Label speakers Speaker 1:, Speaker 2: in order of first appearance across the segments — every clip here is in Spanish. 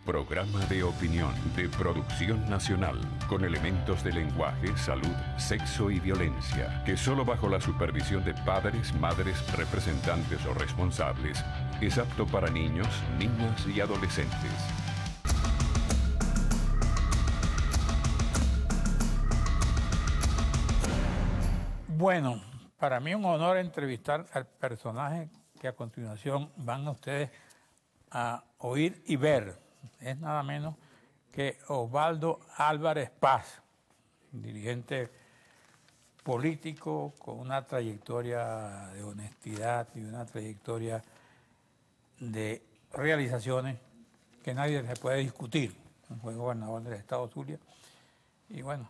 Speaker 1: Programa de opinión de producción nacional con elementos de lenguaje, salud, sexo y violencia, que solo bajo la supervisión de padres, madres, representantes o responsables es apto para niños, niñas y adolescentes.
Speaker 2: Bueno, para mí es un honor entrevistar al personaje que a continuación van a ustedes a oír y ver. Es nada menos que Osvaldo Álvarez Paz, dirigente político con una trayectoria de honestidad y una trayectoria de realizaciones que nadie se puede discutir. Fue gobernador del estado Zulia. Y bueno,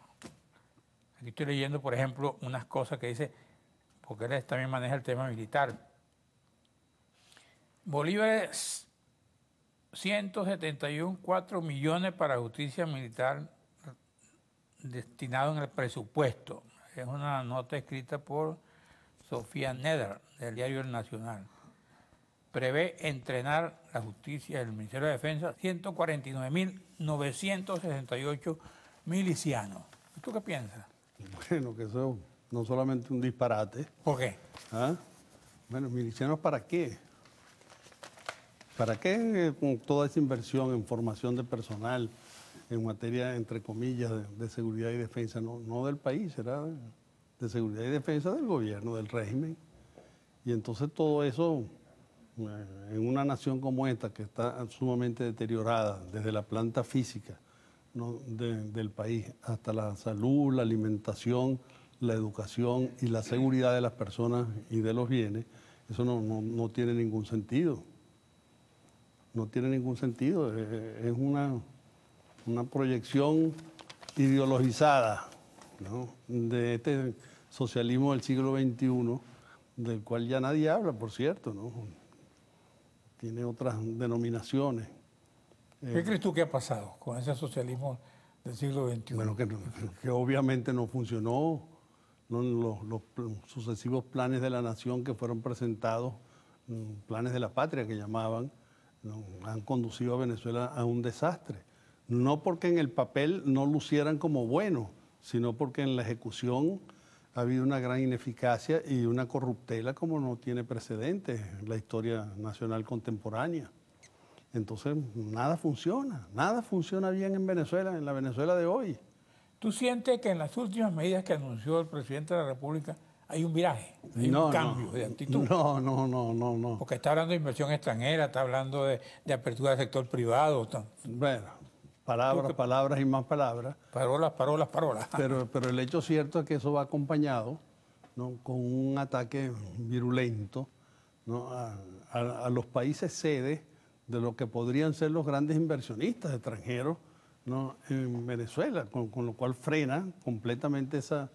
Speaker 2: aquí estoy leyendo, por ejemplo, unas cosas que dice, porque él también maneja el tema militar. Bolívar 171,4 millones para justicia militar destinado en el presupuesto. Es una nota escrita por Sofía Neder, del diario El Nacional. Prevé entrenar la justicia del Ministerio de Defensa 149.968 milicianos. ¿Tú qué piensas?
Speaker 3: Bueno, que eso no solamente un disparate.
Speaker 2: ¿Por qué?
Speaker 3: ¿Ah? Bueno, milicianos, ¿para qué? ¿Para qué con toda esa inversión en formación de personal en materia, entre comillas, de seguridad y defensa? No del país, será de seguridad y defensa del gobierno, del régimen. Y entonces todo eso, en una nación como esta, que está sumamente deteriorada desde la planta física, ¿no?, del país, hasta la salud, la alimentación, la educación y la seguridad de las personas y de los bienes, eso no tiene ningún sentido. No tiene ningún sentido. Es una proyección ideologizada, ¿no?, de este socialismo del siglo XXI, del cual ya nadie habla, por cierto, ¿no? Tiene otras denominaciones.
Speaker 2: ¿Qué crees tú que ha pasado con ese socialismo del siglo XXI?
Speaker 3: Bueno, que obviamente no funcionó. ¿No? Los sucesivos planes de la nación que fueron presentados, planes de la patria que llamaban, ¿no?, han conducido a Venezuela a un desastre. No porque en el papel no lucieran como buenos, sino porque en la ejecución ha habido una gran ineficacia y una corruptela como no tiene precedentes en la historia nacional contemporánea. Entonces, nada funciona bien en Venezuela, en la Venezuela de hoy.
Speaker 2: ¿Tú sientes que en las últimas medidas que anunció el presidente de la República hay un viraje, hay un cambio de actitud?
Speaker 3: No.
Speaker 2: Porque está hablando de inversión extranjera, está hablando de apertura del sector privado.
Speaker 3: Bueno, palabras y más palabras.
Speaker 2: Parolas.
Speaker 3: Pero el hecho cierto es que eso va acompañado, ¿no?, con un ataque virulento, ¿no?, a los países sede de lo que podrían ser los grandes inversionistas extranjeros, ¿no?, en Venezuela, con lo cual frena completamente esa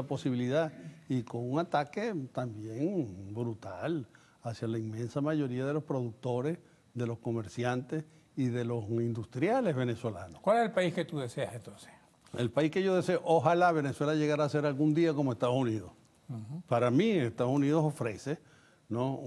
Speaker 3: posibilidad, y con un ataque también brutal hacia la inmensa mayoría de los productores, de los comerciantes y de los industriales venezolanos.
Speaker 2: ¿Cuál es el país que tú deseas entonces?
Speaker 3: El país que yo deseo, ojalá Venezuela llegara a ser algún día como Estados Unidos. Para mí, Estados Unidos ofrece, ¿no?,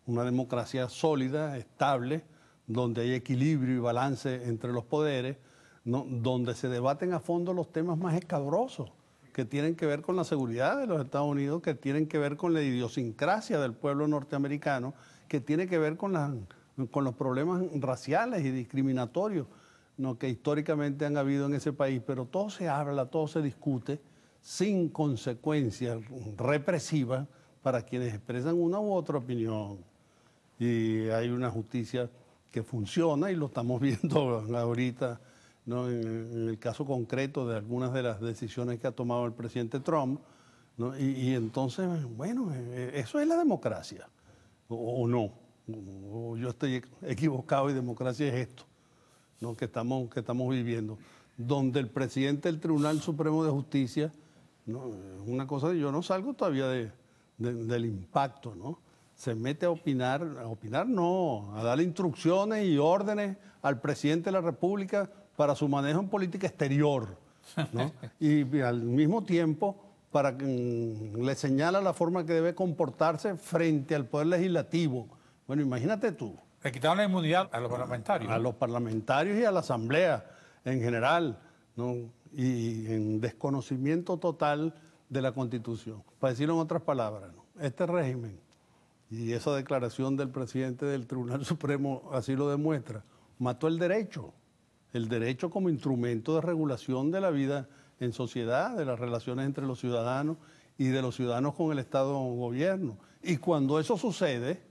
Speaker 3: una democracia sólida, estable, donde hay equilibrio y balance entre los poderes, ¿no?, donde se debaten a fondo los temas más escabrosos que tienen que ver con la seguridad de los Estados Unidos, que tienen que ver con la idiosincrasia del pueblo norteamericano, que tiene que ver con los problemas raciales y discriminatorios, ¿no?, que históricamente han habido en ese país, pero todo se habla, todo se discute sin consecuencias represivas para quienes expresan una u otra opinión. Y hay una justicia que funciona y lo estamos viendo ahorita, ¿no?, en el caso concreto de algunas de las decisiones que ha tomado el presidente Trump, ¿no? Y entonces, bueno, eso es la democracia, o no, o yo estoy equivocado y democracia es esto, ¿no?, que estamos viviendo, donde el presidente del Tribunal Supremo de Justicia, ¿no?, una cosa, yo no salgo todavía del impacto, ¿no?, se mete a opinar no, a darle instrucciones y órdenes al presidente de la República para su manejo en política exterior, ¿no? Y al mismo tiempo para que le señala la forma que debe comportarse frente al Poder Legislativo. Bueno, imagínate tú,
Speaker 2: Le quitaron la inmunidad a los parlamentarios.
Speaker 3: A los parlamentarios y a la Asamblea en general, ¿no? Y en desconocimiento total de la Constitución. Para decirlo en otras palabras, ¿no? Este régimen y esa declaración del presidente del Tribunal Supremo así lo demuestra, mató el derecho como instrumento de regulación de la vida en sociedad, de las relaciones entre los ciudadanos y de los ciudadanos con el Estado-gobierno. Y cuando eso sucede,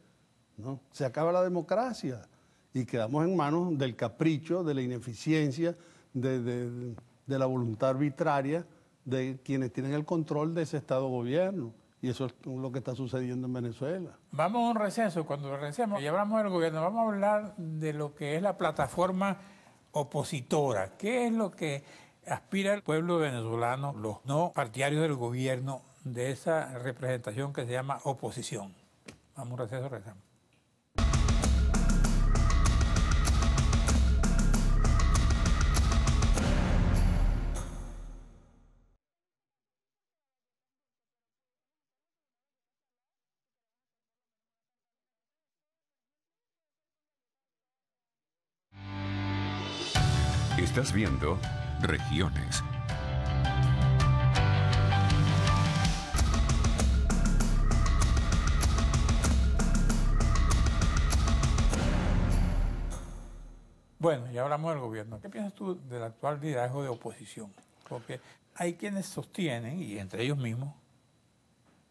Speaker 3: ¿no?, se acaba la democracia y quedamos en manos del capricho, de la ineficiencia, de la voluntad arbitraria de quienes tienen el control de ese Estado-gobierno. Y eso es lo que está sucediendo en Venezuela.
Speaker 2: Vamos a un receso. Cuando regresemos y hablamos del gobierno, vamos a hablar de lo que es la plataforma opositora. ¿Qué es lo que aspira el pueblo venezolano, los no partidarios del gobierno, de esa representación que se llama oposición? Vamos a un receso, regresamos.
Speaker 1: Estás viendo Regiones.
Speaker 2: Bueno, ya hablamos del gobierno. ¿Qué piensas tú del actual liderazgo de oposición? Porque hay quienes sostienen, y entre ellos mismos,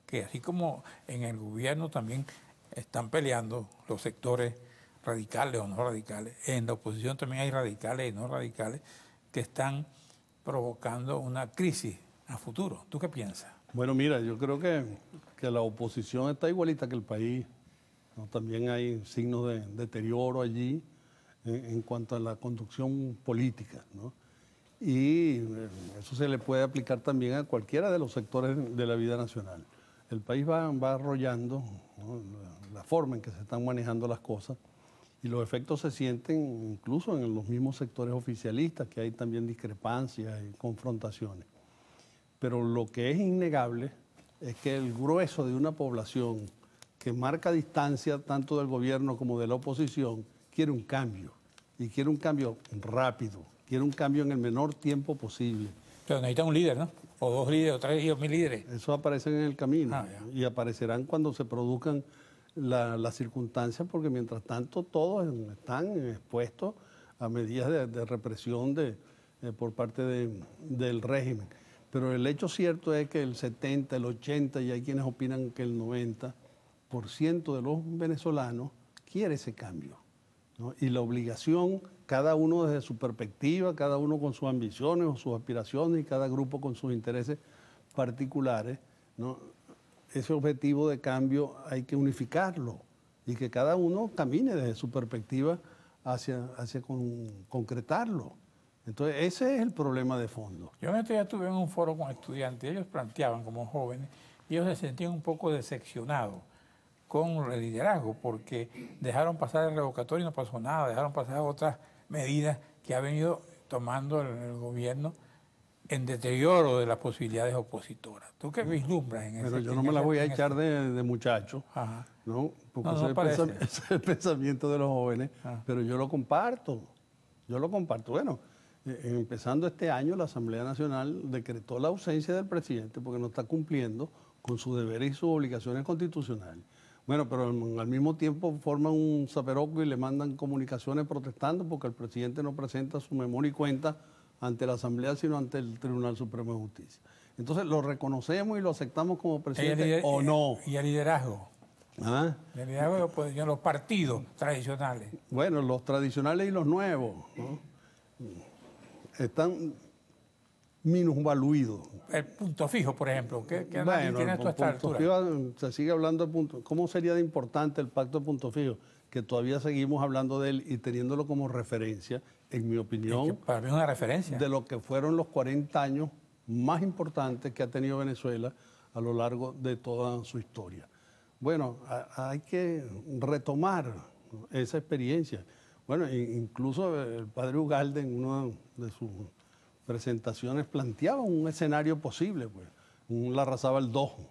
Speaker 2: que así como en el gobierno también están peleando los sectores radicales o no radicales, en la oposición también hay radicales y no radicales que están provocando una crisis a futuro. ¿Tú qué piensas?
Speaker 3: Bueno, mira, yo creo que la oposición está igualita que el país, ¿no? También hay signos de deterioro allí en cuanto a la conducción política, ¿no? Y eso se le puede aplicar también a cualquiera de los sectores de la vida nacional. El país va arrollando, ¿no?, la forma en que se están manejando las cosas, y los efectos se sienten incluso en los mismos sectores oficialistas, que hay también discrepancias y confrontaciones. Pero lo que es innegable es que el grueso de una población que marca distancia tanto del gobierno como de la oposición quiere un cambio, y quiere un cambio rápido, quiere un cambio en el menor tiempo posible.
Speaker 2: Pero necesita un líder, ¿no? O dos líderes, o tres, o 1000 líderes.
Speaker 3: Eso aparece en el camino y aparecerán cuando se produzcan las circunstancias, porque mientras tanto todos están expuestos a medidas de represión por parte del régimen. Pero el hecho cierto es que el 70, el 80 y hay quienes opinan que el 90% de los venezolanos quiere ese cambio, ¿no? Y la obligación, cada uno desde su perspectiva, cada uno con sus ambiciones o sus aspiraciones y cada grupo con sus intereses particulares, ¿no? Ese objetivo de cambio hay que unificarlo y que cada uno camine desde su perspectiva hacia concretarlo. Entonces, ese es el problema de fondo.
Speaker 2: Yo en este día estuve en un foro con estudiantes, ellos planteaban como jóvenes, y ellos se sentían un poco decepcionados con el liderazgo, porque dejaron pasar el revocatorio y no pasó nada, dejaron pasar otras medidas que ha venido tomando el gobierno en deterioro de las posibilidades opositoras. ¿Tú qué vislumbras en eso?
Speaker 3: Pero yo no me la voy a echar de muchacho, ¿no? Porque ese es el pensamiento de los jóvenes, pero yo lo comparto. Bueno, empezando este año, la Asamblea Nacional decretó la ausencia del presidente porque no está cumpliendo con sus deberes y sus obligaciones constitucionales. Bueno, pero al mismo tiempo forman un zaperoco y le mandan comunicaciones protestando porque el presidente no presenta su memoria y cuenta ante la Asamblea, sino ante el Tribunal Supremo de Justicia. Entonces, ¿lo reconocemos y lo aceptamos como presidente o no?
Speaker 2: ¿Y el liderazgo?
Speaker 3: ¿Ah?
Speaker 2: El liderazgo de oposición, los partidos tradicionales.
Speaker 3: Bueno, los tradicionales y los nuevos, ¿no?, están minusvaluidos.
Speaker 2: El punto fijo, por ejemplo, ¿qué
Speaker 3: bueno,
Speaker 2: tiene tu esta altura?
Speaker 3: Fijo, se sigue hablando de punto. ¿Cómo sería de importante el pacto de punto fijo? Que todavía seguimos hablando de él y teniéndolo como referencia, en mi opinión,
Speaker 2: es que para mí es una referencia
Speaker 3: de lo que fueron los 40 años más importantes que ha tenido Venezuela a lo largo de toda su historia. Bueno, hay que retomar esa experiencia. Bueno, incluso el padre Ugalde en una de sus presentaciones planteaba un escenario posible, pues, un Larrazábal II,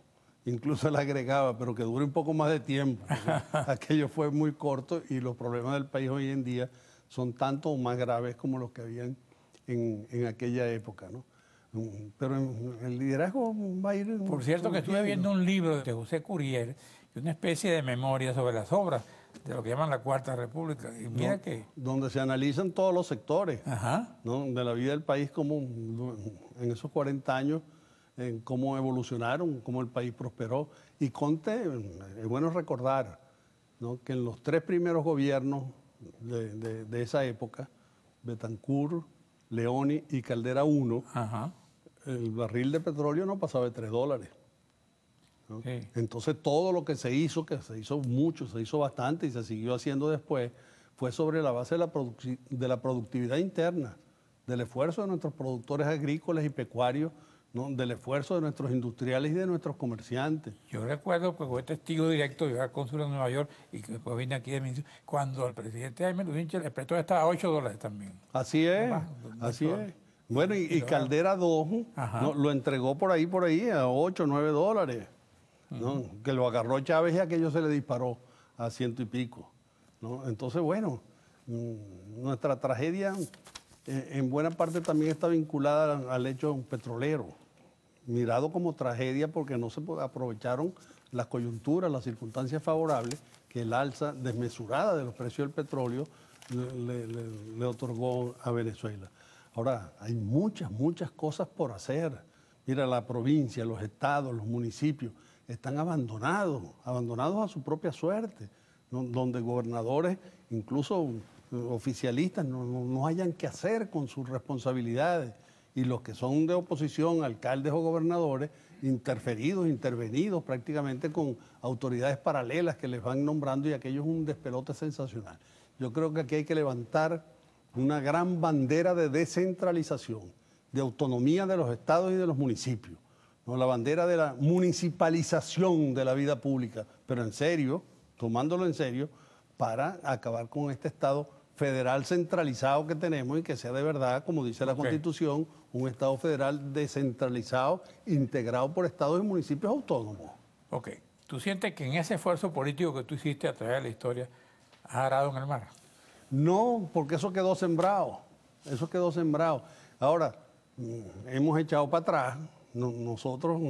Speaker 3: incluso él agregaba, pero que dure un poco más de tiempo. Aquello fue muy corto y los problemas del país hoy en día son tanto o más graves como los que habían en aquella época, ¿no? Pero el liderazgo va a ir...
Speaker 2: Por cierto, que estuve viendo un libro de José Curiel, que es una especie de memoria sobre las obras de lo que llaman la Cuarta República. Y mira que...
Speaker 3: Donde se analizan todos los sectores,
Speaker 2: Ajá.
Speaker 3: ¿no? De la vida del país, como en esos 40 años, en cómo evolucionaron, cómo el país prosperó. Y Conte, es bueno recordar, ¿no?, que en los 3 primeros gobiernos de esa época, Betancur, Leoni y Caldera I,
Speaker 2: Ajá.
Speaker 3: el barril de petróleo no pasaba de $3. ¿No?
Speaker 2: Sí.
Speaker 3: Entonces todo lo que se hizo mucho, se hizo bastante y se siguió haciendo después, fue sobre la base de la productividad interna, del esfuerzo de nuestros productores agrícolas y pecuarios, ¿no?, del esfuerzo de nuestros industriales y de nuestros comerciantes.
Speaker 2: Yo recuerdo que fue testigo directo, yo era cónsul en Nueva York y que después vine aquí de ministro, cuando el presidente Jaime Lucinche, el petróleo estaba a $8 también.
Speaker 3: Así es, así es. Bueno, y Caldera II, ¿no?, lo entregó por ahí a $8, $9, ¿no? Que lo agarró Chávez y aquello se le disparó a 100 y pico, ¿no? Entonces, bueno, nuestra tragedia en buena parte también está vinculada al hecho petrolero, mirado como tragedia porque no se aprovecharon las coyunturas, las circunstancias favorables que el alza desmesurada de los precios del petróleo le otorgó a Venezuela. Ahora, hay muchas cosas por hacer. Mira, la provincia, los estados, los municipios están abandonados a su propia suerte, donde gobernadores, incluso oficialistas, no hayan qué hacer con sus responsabilidades, y los que son de oposición, alcaldes o gobernadores, intervenidos prácticamente con autoridades paralelas que les van nombrando, y aquello es un despelote sensacional. Yo creo que aquí hay que levantar una gran bandera de descentralización, de autonomía de los estados y de los municipios, ¿no? La bandera de la municipalización de la vida pública, pero en serio, tomándolo en serio, para acabar con este Estado federal centralizado que tenemos y que sea de verdad, como dice la Constitución, un Estado federal descentralizado, integrado por estados y municipios autónomos.
Speaker 2: Ok. ¿Tú sientes que en ese esfuerzo político que tú hiciste a través de la historia, has arado en el mar?
Speaker 3: No, porque eso quedó sembrado. Eso quedó sembrado. Ahora, hemos echado para atrás. Nosotros,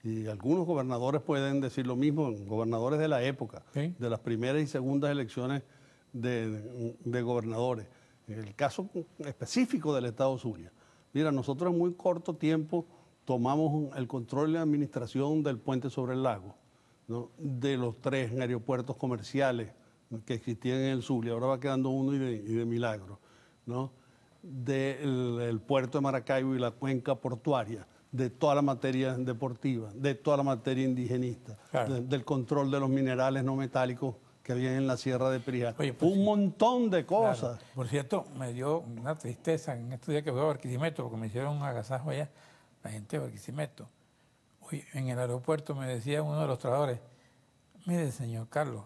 Speaker 3: y algunos gobernadores pueden decir lo mismo, gobernadores de la época,
Speaker 2: ¿sí?,
Speaker 3: de las primeras y segundas elecciones de gobernadores. En el caso específico del Estado Zulia. Mira, nosotros en muy corto tiempo tomamos el control y la administración del puente sobre el lago, ¿no?, de los 3 aeropuertos comerciales que existían en el Zulia, ahora va quedando uno y de Milagro, ¿no?, del puerto de Maracaibo y la cuenca portuaria, de toda la materia deportiva, de toda la materia indigenista,
Speaker 2: claro,
Speaker 3: del control de los minerales no metálicos que había en la Sierra de Perijá.
Speaker 2: Oye, pues,
Speaker 3: un montón de cosas.
Speaker 2: Claro. Por cierto, me dio una tristeza en estos días que fui a Barquisimeto, porque me hicieron un agasajo allá, la gente de Barquisimeto. Oye, en el aeropuerto me decía uno de los trabajadores, mire, señor Carlos,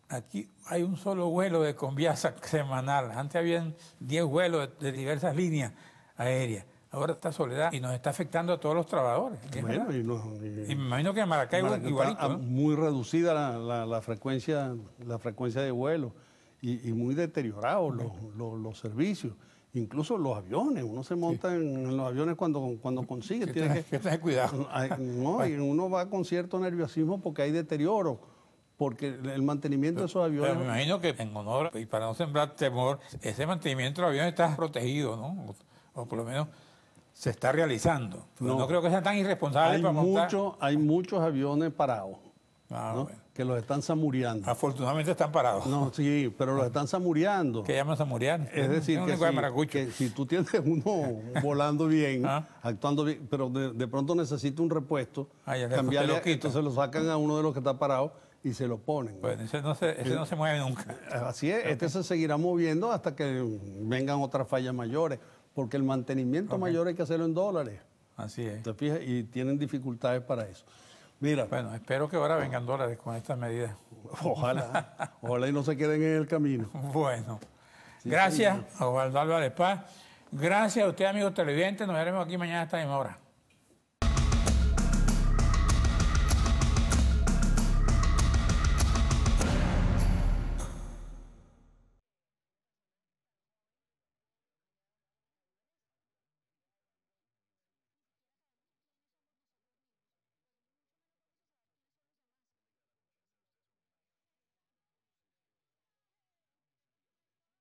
Speaker 2: aquí hay un solo vuelo de Conviasa semanal. Antes habían 10 vuelos de diversas líneas aéreas. Ahora está Soledad y nos está afectando a todos los trabajadores.
Speaker 3: Bueno,
Speaker 2: y me imagino que en Maracaibo igualito, ¿no?
Speaker 3: Muy reducida la frecuencia de vuelo y muy deteriorados los servicios. Incluso los aviones, uno se monta en los aviones cuando consigue.
Speaker 2: Tiene que tener cuidado.
Speaker 3: No, y uno va con cierto nerviosismo porque hay deterioro. Porque el mantenimiento de esos aviones...
Speaker 2: Pero me imagino que en honor, y para no sembrar temor, ese mantenimiento de los aviones está protegido, ¿no? O por lo menos se está realizando. No creo que sea tan irresponsable para montar.
Speaker 3: Hay muchos aviones parados, ¿no?,
Speaker 2: bueno,
Speaker 3: que los están samureando.
Speaker 2: Afortunadamente están parados.
Speaker 3: No, sí, pero los están samureando.
Speaker 2: ¿Qué llaman samurear?
Speaker 3: Es decir, que si tú tienes uno volando bien, actuando bien, pero de pronto necesita un repuesto, cambiarle, entonces lo sacan a uno de los que está parado y se lo ponen.
Speaker 2: Bueno, ese no se mueve nunca.
Speaker 3: Así es, este se seguirá moviendo hasta que vengan otras fallas mayores, porque el mantenimiento mayor hay que hacerlo en dólares.
Speaker 2: Así es.
Speaker 3: ¿Te fijas? Y tienen dificultades para eso. Mira.
Speaker 2: Bueno, espero que ahora vengan dólares con estas medidas.
Speaker 3: Ojalá y no se queden en el camino.
Speaker 2: Bueno,
Speaker 3: sí,
Speaker 2: gracias a Osvaldo Álvarez Paz. Gracias a usted, amigos televidentes. Nos veremos aquí mañana a esta misma hora.